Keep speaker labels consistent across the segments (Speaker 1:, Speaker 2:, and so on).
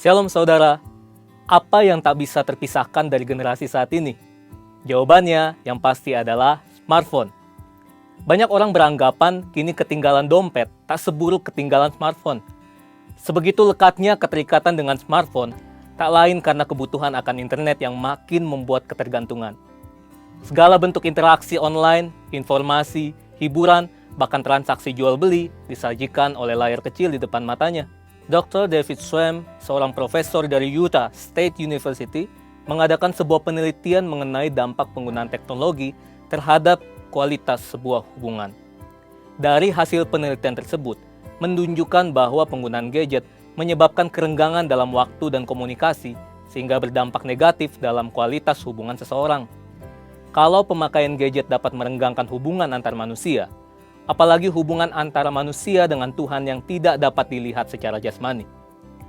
Speaker 1: Shalom saudara, apa yang tak bisa terpisahkan dari generasi saat ini? Jawabannya yang pasti adalah smartphone. Banyak orang beranggapan kini ketinggalan dompet tak seburuk ketinggalan smartphone. Sebegitu lekatnya keterikatan dengan smartphone, tak lain karena kebutuhan akan internet yang makin membuat ketergantungan. Segala bentuk interaksi online, informasi, hiburan, bahkan transaksi jual-beli disajikan oleh layar kecil di depan matanya. Dr. David Schwem, seorang profesor dari Utah State University, mengadakan sebuah penelitian mengenai dampak penggunaan teknologi terhadap kualitas sebuah hubungan. Dari hasil penelitian tersebut, menunjukkan bahwa penggunaan gadget menyebabkan kerenggangan dalam waktu dan komunikasi, sehingga berdampak negatif dalam kualitas hubungan seseorang. Kalau pemakaian gadget dapat merenggangkan hubungan antar manusia, apalagi hubungan antara manusia dengan Tuhan yang tidak dapat dilihat secara jasmani.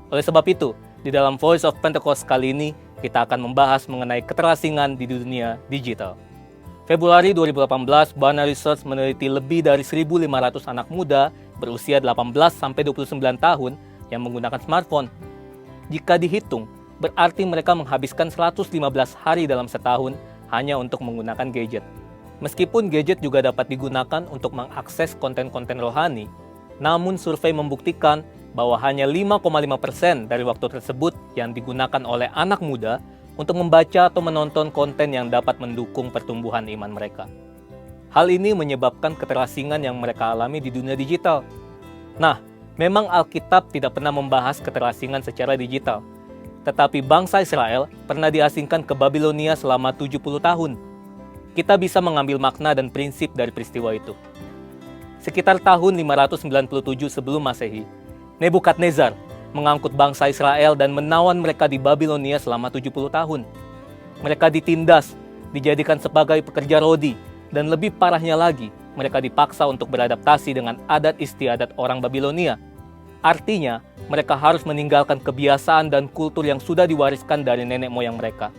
Speaker 1: Oleh sebab itu, di dalam Voice of Pentecost kali ini, kita akan membahas mengenai keterasingan di dunia digital. Februari 2018, Barna Research meneliti lebih dari 1.500 anak muda berusia 18-29 tahun yang menggunakan smartphone. Jika dihitung, berarti mereka menghabiskan 115 hari dalam setahun hanya untuk menggunakan gadget. Meskipun gadget juga dapat digunakan untuk mengakses konten-konten rohani, namun survei membuktikan bahwa hanya 5,5% dari waktu tersebut yang digunakan oleh anak muda untuk membaca atau menonton konten yang dapat mendukung pertumbuhan iman mereka. Hal ini menyebabkan keterasingan yang mereka alami di dunia digital. Nah, memang Alkitab tidak pernah membahas keterasingan secara digital, tetapi bangsa Israel pernah diasingkan ke Babilonia selama 70 tahun. Kita bisa mengambil makna dan prinsip dari peristiwa itu. Sekitar tahun 597 sebelum Masehi, Nebukadnezar mengangkut bangsa Israel dan menawan mereka di Babilonia selama 70 tahun. Mereka ditindas, dijadikan sebagai pekerja rodi, dan lebih parahnya lagi, mereka dipaksa untuk beradaptasi dengan adat istiadat orang Babilonia. Artinya, mereka harus meninggalkan kebiasaan dan kultur yang sudah diwariskan dari nenek moyang mereka.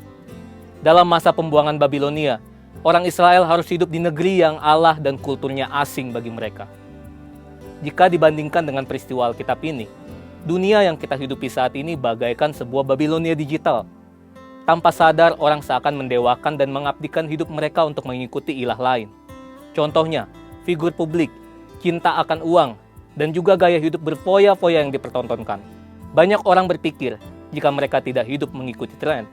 Speaker 1: Dalam masa pembuangan Babilonia, orang Israel harus hidup di negeri yang Allah dan kulturnya asing bagi mereka. Jika dibandingkan dengan peristiwa Alkitab ini, dunia yang kita hidupi saat ini bagaikan sebuah Babilonia digital. Tanpa sadar, orang seakan mendewakan dan mengabdikan hidup mereka untuk mengikuti ilah lain. Contohnya, figur publik, cinta akan uang, dan juga gaya hidup berfoya-foya yang dipertontonkan. Banyak orang berpikir, jika mereka tidak hidup mengikuti tren,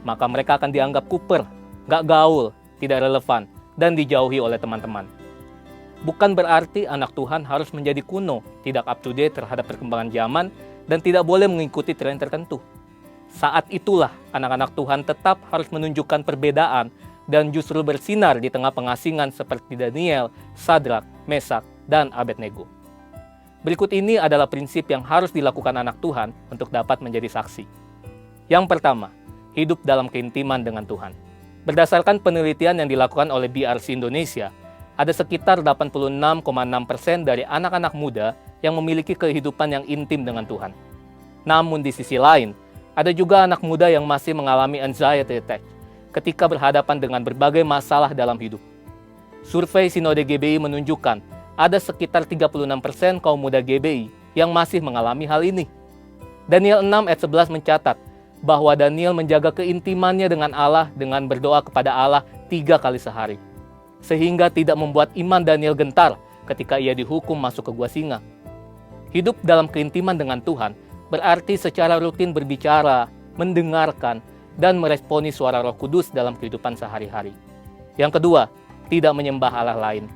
Speaker 1: maka mereka akan dianggap kuper, gak gaul, tidak relevan, dan dijauhi oleh teman-teman. Bukan berarti anak Tuhan harus menjadi kuno, tidak up to date terhadap perkembangan zaman, dan tidak boleh mengikuti tren tertentu. Saat itulah anak-anak Tuhan tetap harus menunjukkan perbedaan dan justru bersinar di tengah pengasingan seperti Daniel, Sadrak, Mesak, dan Abednego. Berikut ini adalah prinsip yang harus dilakukan anak Tuhan untuk dapat menjadi saksi. Yang pertama, hidup dalam keintiman dengan Tuhan. Berdasarkan penelitian yang dilakukan oleh BRC Indonesia, ada sekitar 86,6% dari anak-anak muda yang memiliki kehidupan yang intim dengan Tuhan. Namun di sisi lain, ada juga anak muda yang masih mengalami anxiety attack ketika berhadapan dengan berbagai masalah dalam hidup. Survei Sinode GBI menunjukkan ada sekitar 36% kaum muda GBI yang masih mengalami hal ini. Daniel 6 ayat 11 mencatat bahwa Daniel menjaga keintimannya dengan Allah dengan berdoa kepada Allah 3 kali sehari, sehingga tidak membuat iman Daniel gentar ketika ia dihukum masuk ke gua singa. Hidup dalam keintiman dengan Tuhan berarti secara rutin berbicara, mendengarkan, dan meresponi suara Roh Kudus dalam kehidupan sehari-hari. Yang kedua, tidak menyembah Allah lain.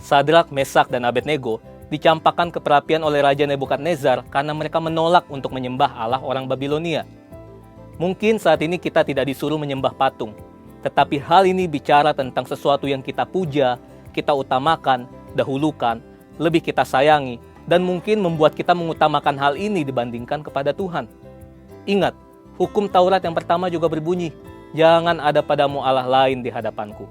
Speaker 1: Sadrak, Mesak, dan Abednego dicampakkan ke perapian oleh Raja Nebukadnezar karena mereka menolak untuk menyembah Allah orang Babilonia. Mungkin saat ini kita tidak disuruh menyembah patung, tetapi hal ini bicara tentang sesuatu yang kita puja, kita utamakan, dahulukan, lebih kita sayangi, dan mungkin membuat kita mengutamakan hal ini dibandingkan kepada Tuhan. Ingat, hukum Taurat yang pertama juga berbunyi, jangan ada padamu Allah lain di hadapanku.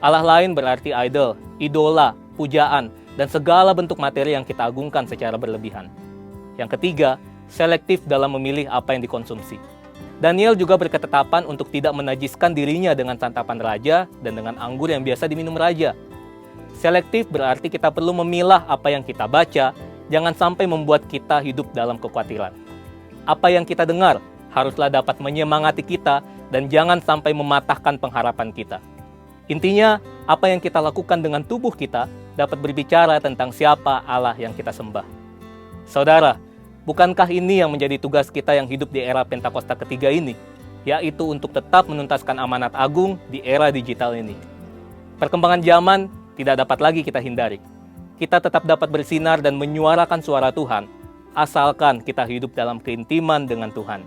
Speaker 1: Allah lain berarti idol, idola, pujaan, dan segala bentuk materi yang kita agungkan secara berlebihan. Yang ketiga, selektif dalam memilih apa yang dikonsumsi. Daniel juga berketetapan untuk tidak menajiskan dirinya dengan santapan raja dan dengan anggur yang biasa diminum raja. Selektif berarti kita perlu memilah apa yang kita baca, jangan sampai membuat kita hidup dalam kekhawatiran. Apa yang kita dengar haruslah dapat menyemangati kita dan jangan sampai mematahkan pengharapan kita. Intinya, apa yang kita lakukan dengan tubuh kita dapat berbicara tentang siapa Allah yang kita sembah. Saudara, bukankah ini yang menjadi tugas kita yang hidup di era Pentakosta ketiga ini, yaitu untuk tetap menuntaskan amanat agung di era digital ini? Perkembangan zaman tidak dapat lagi kita hindari. Kita tetap dapat bersinar dan menyuarakan suara Tuhan, asalkan kita hidup dalam keintiman dengan Tuhan.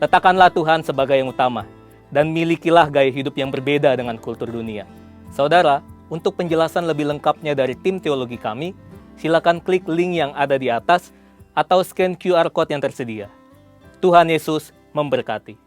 Speaker 1: Letakkanlah Tuhan sebagai yang utama, dan milikilah gaya hidup yang berbeda dengan kultur dunia. Saudara, untuk penjelasan lebih lengkapnya dari tim teologi kami, silakan klik link yang ada di atas atau scan QR Code yang tersedia. Tuhan Yesus memberkati.